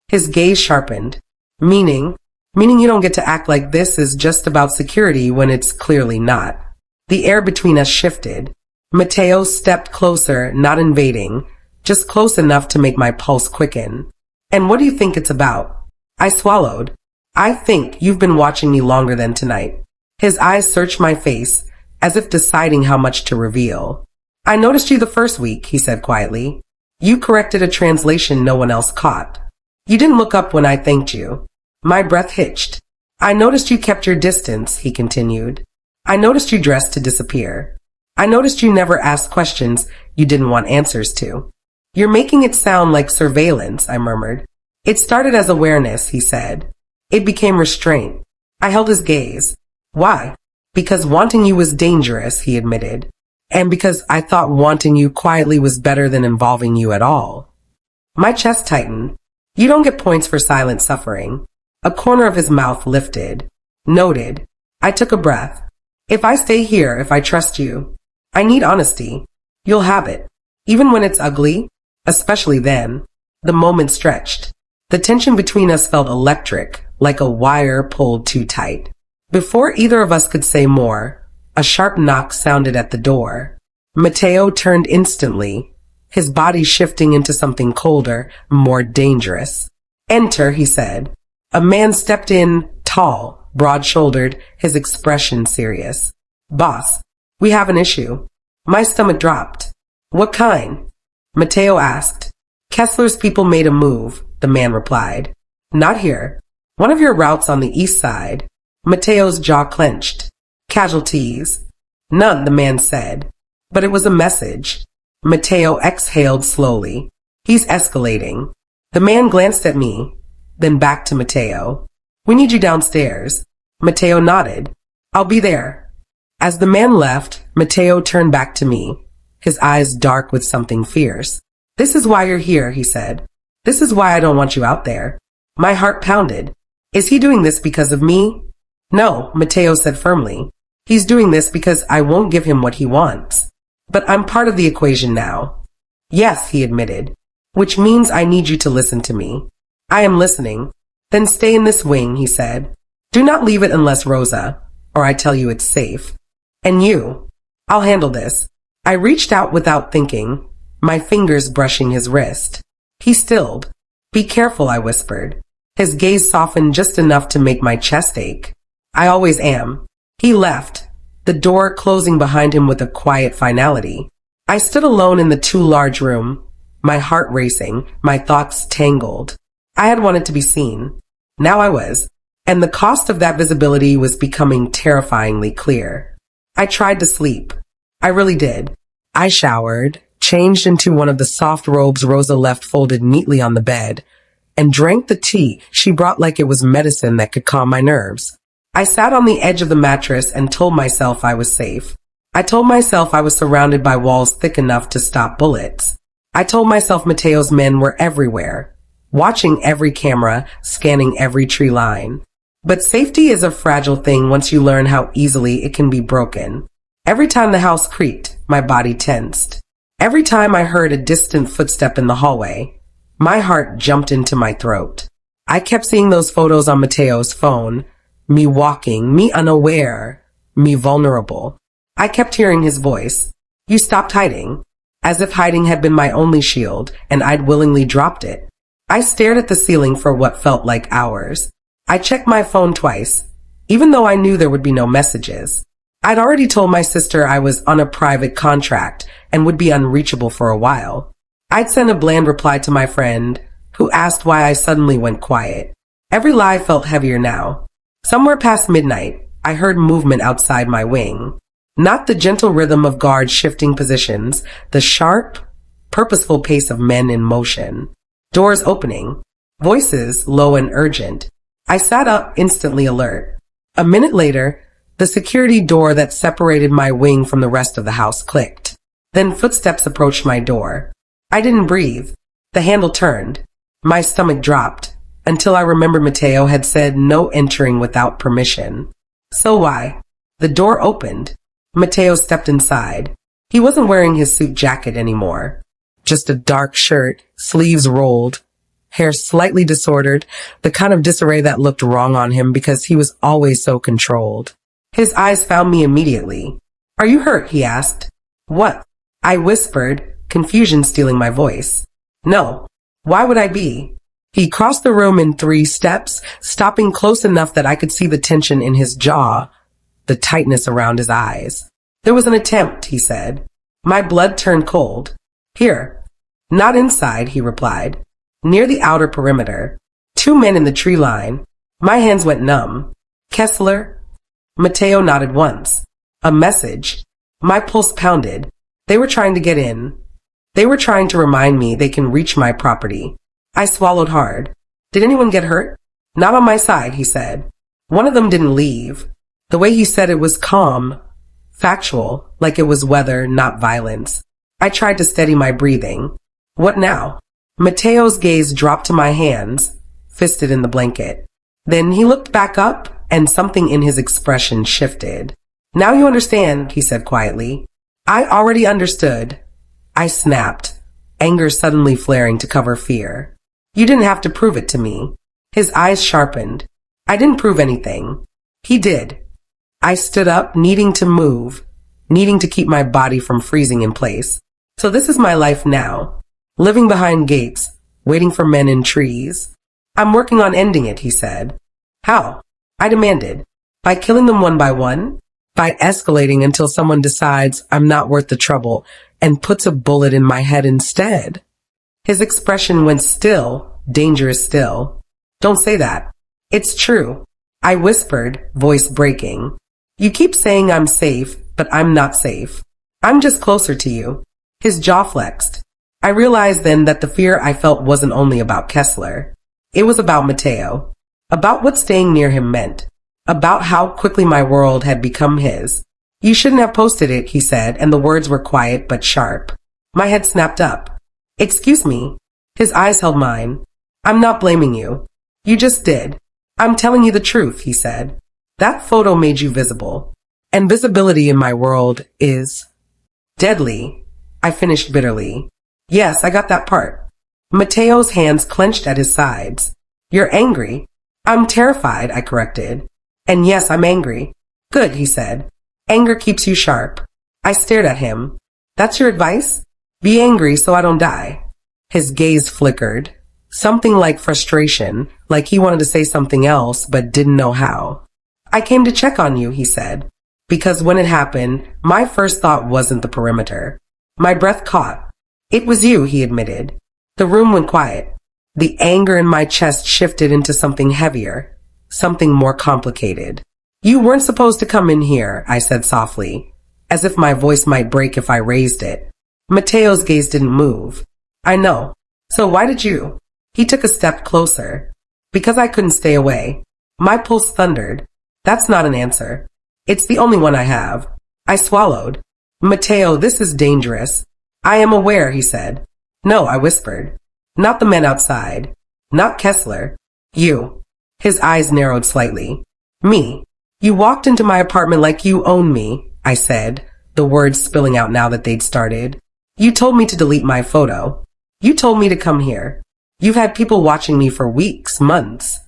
His gaze sharpened. Meaning you don't get to act like this is just about security when it's clearly not. The air between us shifted. Mateo stepped closer, not invading, just close enough to make my pulse quicken. And what do you think it's about? I swallowed. I think you've been watching me longer than tonight. His eyes searched my face, as if deciding how much to reveal. I noticed you the first week, he said quietly. You corrected a translation no one else caught. You didn't look up when I thanked you. My breath hitched. I noticed you kept your distance, he continued. I noticed you dressed to disappear. I noticed you never asked questions you didn't want answers to. You're making it sound like surveillance, I murmured. It started as awareness, he said. It became restraint. I held his gaze. Why? Because wanting you was dangerous, he admitted. And because I thought wanting you quietly was better than involving you at all. My chest tightened. You don't get points for silent suffering. A corner of his mouth lifted. Noted. I took a breath. If I stay here, if I trust you, I need honesty. You'll have it. Even when it's ugly, especially then. The moment stretched. The tension between us felt electric, like a wire pulled too tight. Before either of us could say more, a sharp knock sounded at the door. Mateo turned instantly, his body shifting into something colder, more dangerous. Enter, he said. A man stepped in, tall, broad-shouldered, his expression serious. Boss, we have an issue. My stomach dropped. What kind? Mateo asked. Kessler's people made a move, the man replied. Not here. One of your routes on the east side. Mateo's jaw clenched. Casualties. None, the man said. But it was a message. Mateo exhaled slowly. He's escalating. The man glanced at me, then back to Mateo. We need you downstairs. Mateo nodded. I'll be there. As the man left, Mateo turned back to me, his eyes dark with something fierce. This is why you're here, he said. This is why I don't want you out there. My heart pounded. Is he doing this because of me? No, Mateo said firmly. He's doing this because I won't give him what he wants. But I'm part of the equation now. Yes, he admitted. Which means I need you to listen to me. I am listening. Then stay in this wing, he said. Do not leave it unless Rosa, or I tell you it's safe. And you. I'll handle this. I reached out without thinking, my fingers brushing his wrist. He stilled. Be careful, I whispered. His gaze softened just enough to make my chest ache. I always am. He left, the door closing behind him with a quiet finality. I stood alone in the too large room, my heart racing, my thoughts tangled. I had wanted to be seen. Now I was. And the cost of that visibility was becoming terrifyingly clear. I tried to sleep. I really did. I showered, changed into one of the soft robes Rosa left folded neatly on the bed, and drank the tea she brought like it was medicine that could calm my nerves. I sat on the edge of the mattress and told myself I was safe. I told myself I was surrounded by walls thick enough to stop bullets. I told myself Mateo's men were everywhere, watching every camera, scanning every tree line. But safety is a fragile thing once you learn how easily it can be broken. Every time the house creaked, my body tensed. Every time I heard a distant footstep in the hallway, my heart jumped into my throat. I kept seeing those photos on Mateo's phone, me walking, me unaware, me vulnerable. I kept hearing his voice. You stopped hiding, as if hiding had been my only shield, and I'd willingly dropped it. I stared at the ceiling for what felt like hours. I checked my phone twice, even though I knew there would be no messages. I'd already told my sister I was on a private contract and would be unreachable for a while. I'd sent a bland reply to my friend, who asked why I suddenly went quiet. Every lie felt heavier now. Somewhere past midnight, I heard movement outside my wing. Not the gentle rhythm of guards shifting positions, the sharp, purposeful pace of men in motion. Doors opening, voices low and urgent. I sat up, instantly alert. A minute later, the security door that separated my wing from the rest of the house clicked. Then footsteps approached my door. I didn't breathe. The handle turned. My stomach dropped, until I remembered Mateo had said no entering without permission. So why? The door opened. Mateo stepped inside. He wasn't wearing his suit jacket anymore. Just a dark shirt, sleeves rolled, hair slightly disordered, the kind of disarray that looked wrong on him because he was always so controlled. His eyes found me immediately. Are you hurt? He asked. What? I whispered, confusion stealing my voice. No. Why would I be? He crossed the room in 3 steps, stopping close enough that I could see the tension in his jaw, the tightness around his eyes. There was an attempt, he said. My blood turned cold. Here. Not inside, he replied. Near the outer perimeter. 2 men in the tree line. My hands went numb. Kessler? Mateo nodded once. A message. My pulse pounded. They were trying to get in. They were trying to remind me they can reach my property. I swallowed hard. Did anyone get hurt? Not on my side, he said. One of them didn't leave. The way he said it was calm, factual, like it was weather, not violence. I tried to steady my breathing. What now? Mateo's gaze dropped to my hands, fisted in the blanket. Then he looked back up, and something in his expression shifted. Now you understand, he said quietly. I already understood. I snapped, anger suddenly flaring to cover fear. You didn't have to prove it to me. His eyes sharpened. I didn't prove anything. He did. I stood up, needing to move, needing to keep my body from freezing in place. So this is my life now. Living behind gates, waiting for men in trees. I'm working on ending it, he said. How? I demanded. By killing them one by one? By escalating until someone decides I'm not worth the trouble and puts a bullet in my head instead. His expression went still, dangerous still. Don't say that. It's true. I whispered, voice breaking. You keep saying I'm safe, but I'm not safe. I'm just closer to you. His jaw flexed. I realized then that the fear I felt wasn't only about Kessler. It was about Mateo. About what staying near him meant. About how quickly my world had become his. You shouldn't have posted it, he said, and the words were quiet but sharp. My head snapped up. Excuse me. His eyes held mine. I'm not blaming you. You just did. I'm telling you the truth, he said. That photo made you visible. And visibility in my world is deadly. I finished bitterly. Yes, I got that part. Mateo's hands clenched at his sides. You're angry. I'm terrified, I corrected. And yes, I'm angry. Good, he said. Anger keeps you sharp. I stared at him. That's your advice? Be angry so I don't die. His gaze flickered. Something like frustration, like he wanted to say something else but didn't know how. I came to check on you, he said. because when it happened, my first thought wasn't the perimeter. My breath caught. It was you, he admitted. The room went quiet. The anger in my chest shifted into something heavier, something more complicated. You weren't supposed to come in here, I said softly, as if my voice might break if I raised it. Mateo's gaze didn't move. I know. So why did you? He took a step closer. Because I couldn't stay away. My pulse thundered. That's not an answer. It's the only one I have. I swallowed. Mateo, this is dangerous. I am aware, he said. No, I whispered. Not the men outside. Not Kessler. You. His eyes narrowed slightly. Me. You walked into my apartment like you own me, I said, the words spilling out now that they'd started. You told me to delete my photo. You told me to come here. You've had people watching me for weeks, months.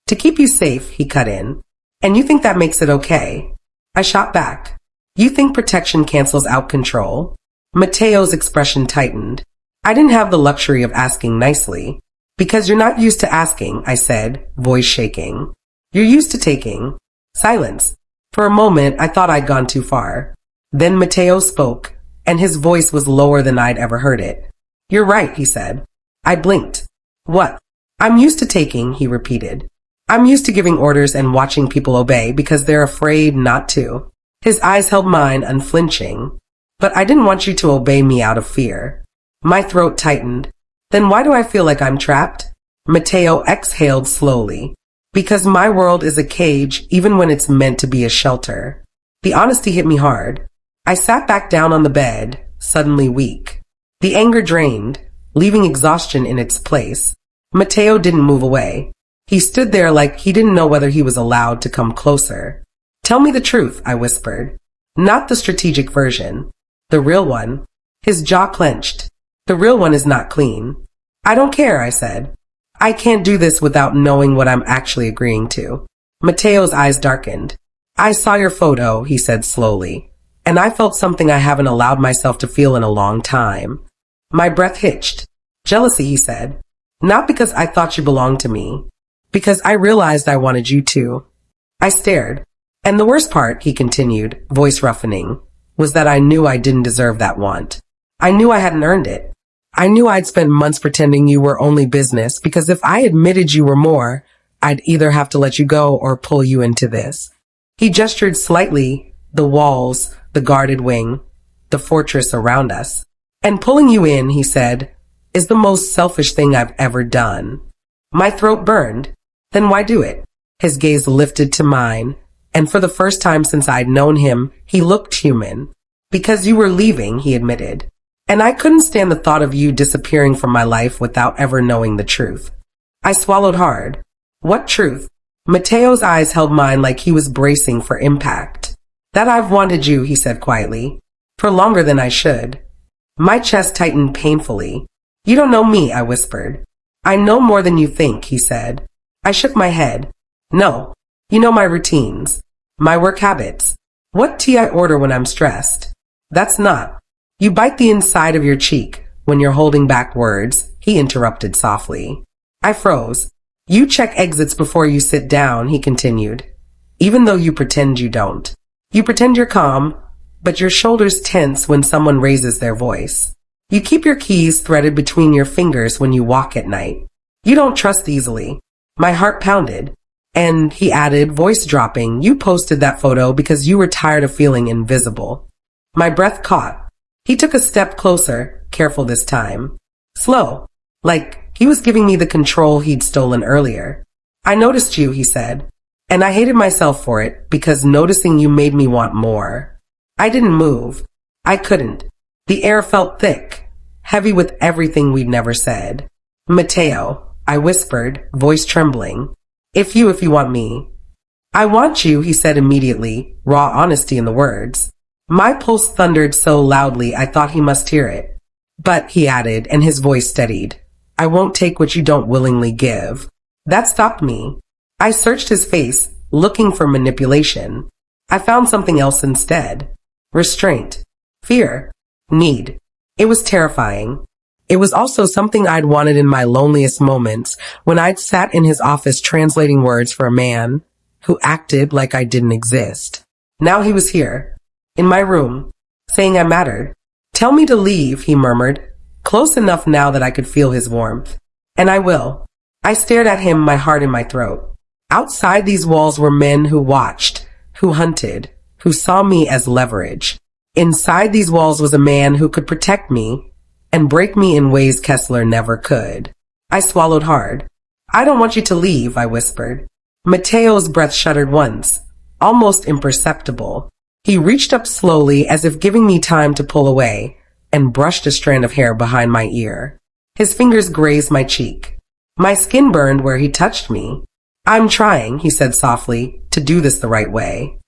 To keep you safe, he cut in. And you think that makes it okay? I shot back. You think protection cancels out control? Mateo's expression tightened. I didn't have the luxury of asking nicely. Because you're not used to asking, I said, voice shaking. You're used to taking. Silence. For a moment, I thought I'd gone too far. Then Mateo spoke, and his voice was lower than I'd ever heard it. You're right, he said. I blinked. What? I'm used to taking, he repeated. I'm used to giving orders and watching people obey because they're afraid not to. His eyes held mine, unflinching. But I didn't want you to obey me out of fear. My throat tightened. Then why do I feel like I'm trapped? Mateo exhaled slowly. Because my world is a cage even when it's meant to be a shelter. The honesty hit me hard. I sat back down on the bed, suddenly weak. The anger drained, leaving exhaustion in its place. Mateo didn't move away. He stood there like he didn't know whether he was allowed to come closer. Tell me the truth, I whispered. Not the strategic version. The real one. His jaw clenched. The real one is not clean. I don't care, I said. I can't do this without knowing what I'm actually agreeing to. Mateo's eyes darkened. I saw your photo, he said slowly, and I felt something I haven't allowed myself to feel in a long time. My breath hitched. Jealousy, he said. Not because I thought you belonged to me. Because I realized I wanted you to. I stared. And the worst part, he continued, voice roughening, was that I knew I didn't deserve that want. I knew I hadn't earned it. I knew I'd spent months pretending you were only business because if I admitted you were more, I'd either have to let you go or pull you into this. He gestured slightly, the walls, the guarded wing, the fortress around us. And pulling you in, he said, is the most selfish thing I've ever done. My throat burned. Then why do it? His gaze lifted to mine, and for the first time since I'd known him, he looked human. Because you were leaving, he admitted. And I couldn't stand the thought of you disappearing from my life without ever knowing the truth. I swallowed hard. What truth? Mateo's eyes held mine like he was bracing for impact. That I've wanted you, he said quietly, for longer than I should. My chest tightened painfully. You don't know me, I whispered. I know more than you think, he said. I shook my head. No. You know my routines. My work habits. What tea I order when I'm stressed. That's not. You bite the inside of your cheek when you're holding back words, he interrupted softly. I froze. You check exits before you sit down, he continued. Even though you pretend you don't. You pretend you're calm, but your shoulders tense when someone raises their voice. You keep your keys threaded between your fingers when you walk at night. You don't trust easily. My heart pounded. And, he added, voice dropping, you posted that photo because you were tired of feeling invisible. My breath caught. He took a step closer, careful this time. Slow, like he was giving me the control he'd stolen earlier. I noticed you, he said, and I hated myself for it because noticing you made me want more. I didn't move. I couldn't. The air felt thick, heavy with everything we'd never said. Mateo, I whispered, voice trembling. If you want me. I want you, he said immediately, raw honesty in the words. My pulse thundered so loudly I thought he must hear it. But, he added, and his voice steadied, I won't take what you don't willingly give. That stopped me. I searched his face, looking for manipulation. I found something else instead. Restraint. Fear. Need. It was terrifying. It was also something I'd wanted in my loneliest moments when I'd sat in his office translating words for a man who acted like I didn't exist. Now he was here, in my room, saying I mattered. Tell me to leave, he murmured, close enough now that I could feel his warmth. And I will. I stared at him, my heart in my throat. Outside these walls were men who watched, who hunted, who saw me as leverage. Inside these walls was a man who could protect me and break me in ways Kessler never could. I swallowed hard. I don't want you to leave, I whispered. Mateo's breath shuddered once, almost imperceptible. He reached up slowly as if giving me time to pull away and brushed a strand of hair behind my ear. His fingers grazed my cheek. My skin burned where he touched me. I'm trying, he said softly, to do this the right way.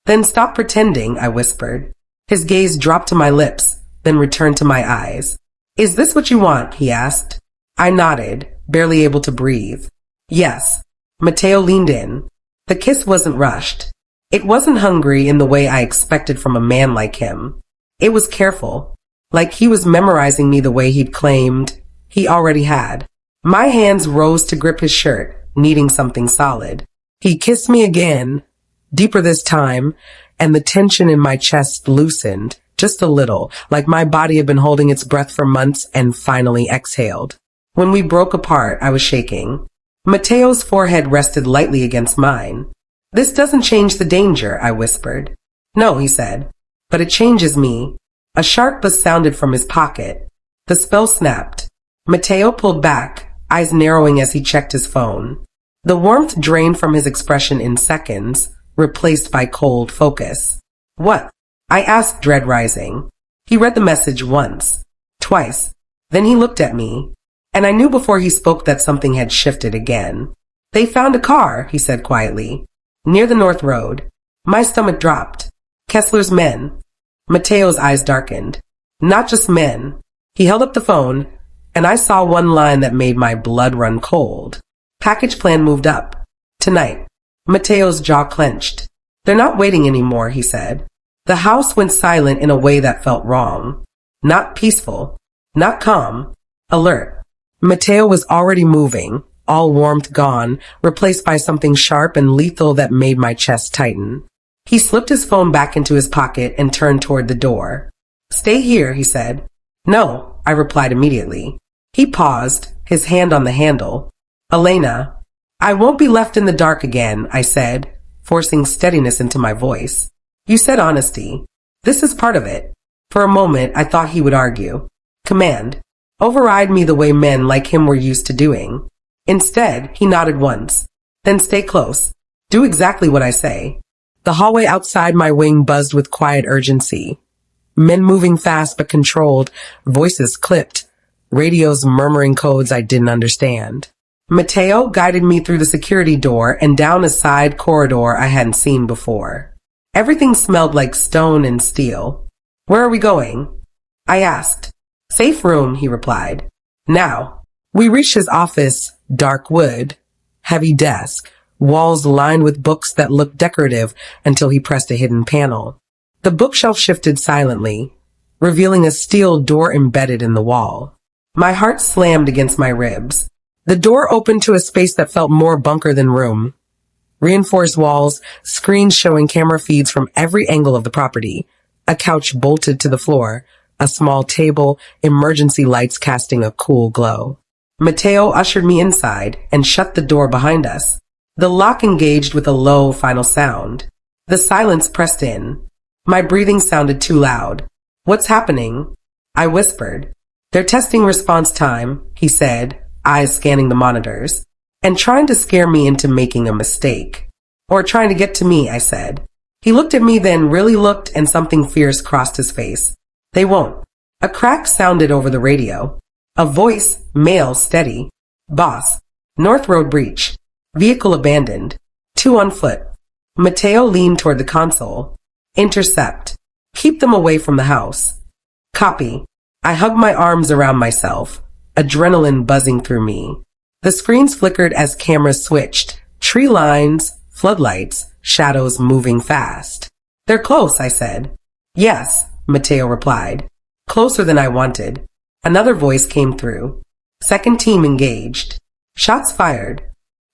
Then stop pretending, I whispered. His gaze dropped to my lips, then returned to my eyes. Is this what you want? He asked. I nodded, barely able to breathe. Yes. Mateo leaned in. The kiss wasn't rushed. It wasn't hungry in the way I expected from a man like him. It was careful, like he was memorizing me the way he'd claimed he already had. My hands rose to grip his shirt, needing something solid. He kissed me again, deeper this time, and the tension in my chest loosened, just a little, like my body had been holding its breath for months and finally exhaled. When we broke apart, I was shaking. Mateo's forehead rested lightly against mine. This doesn't change the danger, I whispered. No, he said, but it changes me. A sharp buzz sounded from his pocket. The spell snapped. Mateo pulled back, eyes narrowing as he checked his phone. The warmth drained from his expression in seconds, replaced by cold focus. What? I asked, dread rising. He read the message once, twice. Then he looked at me, and I knew before he spoke that something had shifted again. They found a car, he said quietly, near the North Road. My stomach dropped. Kessler's men. Mateo's eyes darkened. Not just men. He held up the phone, and I saw one line that made my blood run cold. Package plan moved up. Tonight. Mateo's jaw clenched. They're not waiting anymore, he said. The house went silent in a way that felt wrong. Not peaceful. Not calm. Alert. Mateo was already moving, all warmth gone, replaced by something sharp and lethal that made my chest tighten. He slipped his phone back into his pocket and turned toward the door. Stay here, he said. No, I replied immediately. He paused, his hand on the handle. Elena, I won't be left in the dark again, I said, forcing steadiness into my voice. You said honesty. This is part of it. For a moment, I thought he would argue. Command. Override me the way men like him were used to doing. Instead, he nodded once. Then stay close. Do exactly what I say. The hallway outside my wing buzzed with quiet urgency. Men moving fast but controlled, voices clipped, radios murmuring codes I didn't understand. Mateo guided me through the security door and down a side corridor I hadn't seen before. Everything smelled like stone and steel. Where are we going? I asked. Safe room, he replied. Now. We reached his office, dark wood, heavy desk, walls lined with books that looked decorative until he pressed a hidden panel. The bookshelf shifted silently, revealing a steel door embedded in the wall. My heart slammed against my ribs. The door opened to a space that felt more bunker than room. Reinforced walls, screens showing camera feeds from every angle of the property, a couch bolted to the floor, a small table, emergency lights casting a cool glow. Mateo ushered me inside and shut the door behind us. The lock engaged with a low final sound. The silence pressed in. My breathing sounded too loud. What's happening? I whispered. They're testing response time, he said, eyes scanning the monitors, and trying to scare me into making a mistake. Or trying to get to me, I said. He looked at me, then really looked, and something fierce crossed his face. They won't. A crack sounded over the radio. A voice, male, steady. Boss. North Road breach. Vehicle abandoned. 2 on foot. Mateo leaned toward the console. Intercept. Keep them away from the house. Copy. I hugged my arms around myself, adrenaline buzzing through me. The screens flickered as cameras switched. Tree lines, floodlights, shadows moving fast. They're close, I said. Yes, Mateo replied. Closer than I wanted. Another voice came through. Second team engaged. Shots fired.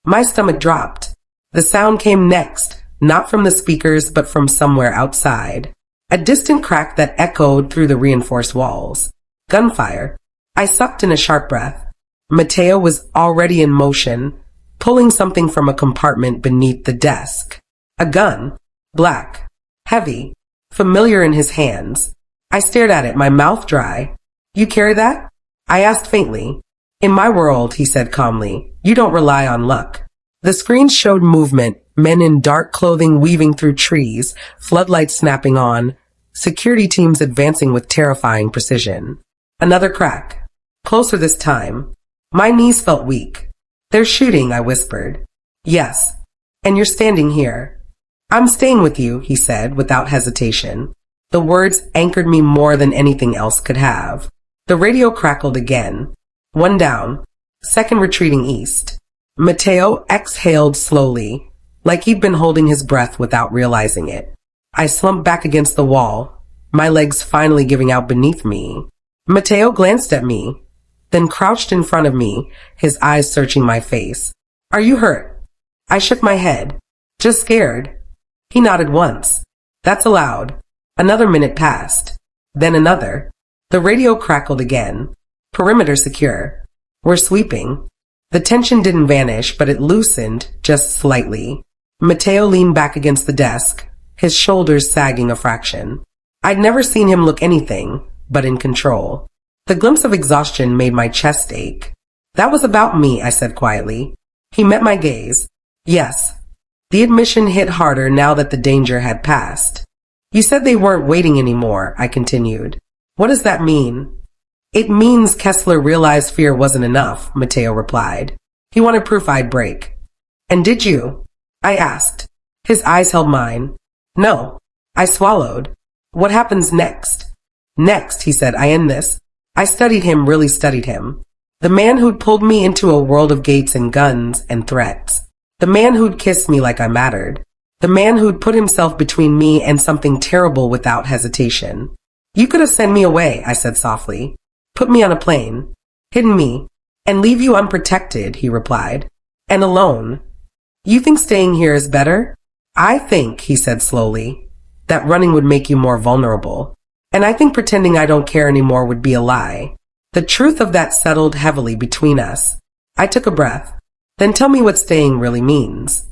My stomach dropped. The sound came next, not from the speakers, but from somewhere outside. A distant crack that echoed through the reinforced walls. Gunfire. I sucked in a sharp breath. Mateo was already in motion, pulling something from a compartment beneath the desk. A gun. Black. Heavy. Familiar in his hands. I stared at it, my mouth dry. You carry that? I asked faintly. In my world, he said calmly, you don't rely on luck. The screen showed movement, men in dark clothing weaving through trees, floodlights snapping on, security teams advancing with terrifying precision. Another crack. Closer this time. My knees felt weak. They're shooting, I whispered. Yes. And you're standing here. I'm staying with you, he said without hesitation. The words anchored me more than anything else could have. The radio crackled again. One down. Second retreating east. Mateo exhaled slowly, like he'd been holding his breath without realizing it. I slumped back against the wall, my legs finally giving out beneath me. Mateo glanced at me, then crouched in front of me, his eyes searching my face. Are you hurt? I shook my head. Just scared. He nodded once. That's allowed. Another minute passed. Then another. The radio crackled again. Perimeter secure. We're sweeping. The tension didn't vanish, but it loosened just slightly. Mateo leaned back against the desk, his shoulders sagging a fraction. I'd never seen him look anything but in control. The glimpse of exhaustion made my chest ache. That was about me, I said quietly. He met my gaze. Yes. The admission hit harder now that the danger had passed. You said they weren't waiting anymore, I continued. What does that mean? It means Kessler realized fear wasn't enough, Mateo replied. He wanted proof I'd break. And did you? I asked. His eyes held mine. No. I swallowed. What happens next? Next, he said, I end this. I studied him, really studied him. The man who'd pulled me into a world of gates and guns and threats. The man who'd kissed me like I mattered. The man who'd put himself between me and something terrible without hesitation. You could have sent me away, I said softly. Put me on a plane, hidden me, and leave you unprotected, he replied. And alone. You think staying here is better? I think, he said slowly, that running would make you more vulnerable. And I think pretending I don't care anymore would be a lie. The truth of that settled heavily between us. I took a breath. Then tell me what staying really means.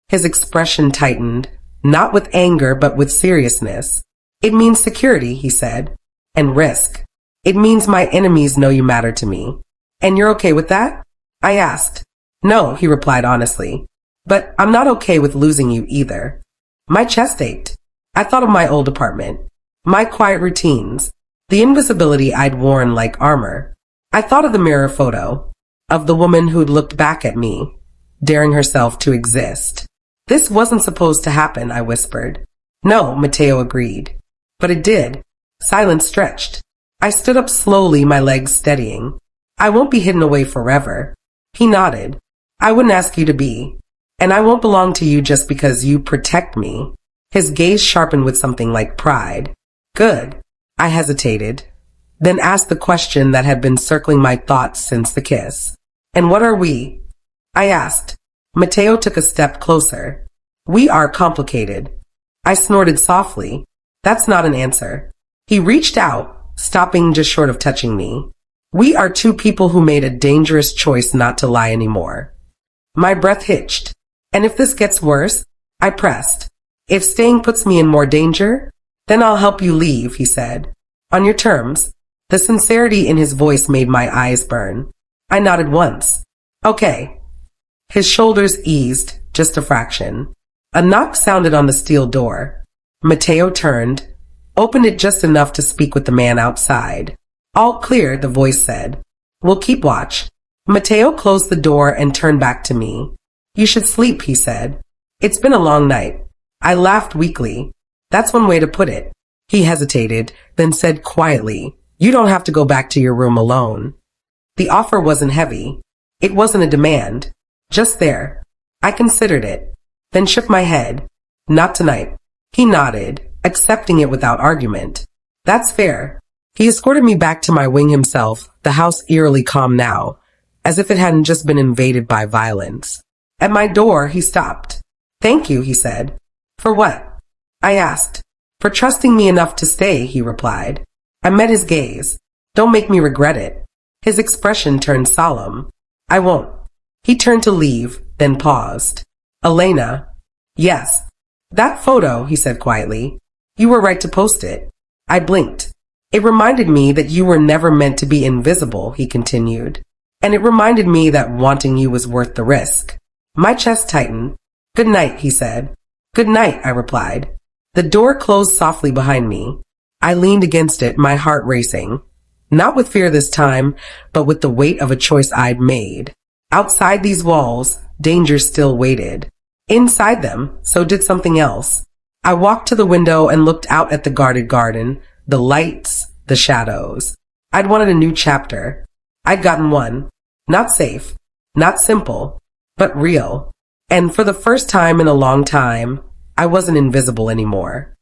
His expression tightened, not with anger but with seriousness. It means security, he said, and risk. It means my enemies know you matter to me. And you're okay with that? I asked. No, he replied honestly. But I'm not okay with losing you either. My chest ached. I thought of my old apartment. My quiet routines. The invisibility I'd worn like armor. I thought of the mirror photo. Of the woman who'd looked back at me, daring herself to exist. This wasn't supposed to happen, I whispered. No, Mateo agreed. But it did. Silence stretched. I stood up slowly, my legs steadying. I won't be hidden away forever. He nodded. I wouldn't ask you to be. And I won't belong to you just because you protect me. His gaze sharpened with something like pride. Good. I hesitated, then asked the question that had been circling my thoughts since the kiss. And what are we? I asked. Mateo took a step closer. We are complicated. I snorted softly. That's not an answer. He reached out, stopping just short of touching me. We are two people who made a dangerous choice not to lie anymore. My breath hitched. And if this gets worse, I pressed. If staying puts me in more danger, then I'll help you leave, he said. On your terms. The sincerity in his voice made my eyes burn. I nodded once. Okay. His shoulders eased, just a fraction. A knock sounded on the steel door. Mateo turned, opened it just enough to speak with the man outside. All clear, the voice said. We'll keep watch. Mateo closed the door and turned back to me. You should sleep, he said. It's been a long night. I laughed weakly. That's one way to put it. He hesitated, then said quietly, You don't have to go back to your room alone. The offer wasn't heavy. It wasn't a demand. Just there. I considered it, then shook my head. Not tonight. He nodded, accepting it without argument. That's fair. He escorted me back to my wing himself, the house eerily calm now, as if it hadn't just been invaded by violence. At my door, he stopped. Thank you, he said. For what? I asked. For trusting me enough to stay, he replied. I met his gaze. Don't make me regret it. His expression turned solemn. I won't. He turned to leave, then paused. Elena. Yes. That photo, he said quietly. You were right to post it. I blinked. It reminded me that you were never meant to be invisible, he continued. And it reminded me that wanting you was worth the risk. My chest tightened. Good night, he said. Good night, I replied. The door closed softly behind me. I leaned against it, my heart racing. Not with fear this time, but with the weight of a choice I'd made. Outside these walls, danger still waited. Inside them, so did something else. I walked to the window and looked out at the guarded garden, the lights, the shadows. I'd wanted a new chapter. I'd gotten one. Not safe, not simple, but real. And for the first time in a long time, I wasn't invisible anymore.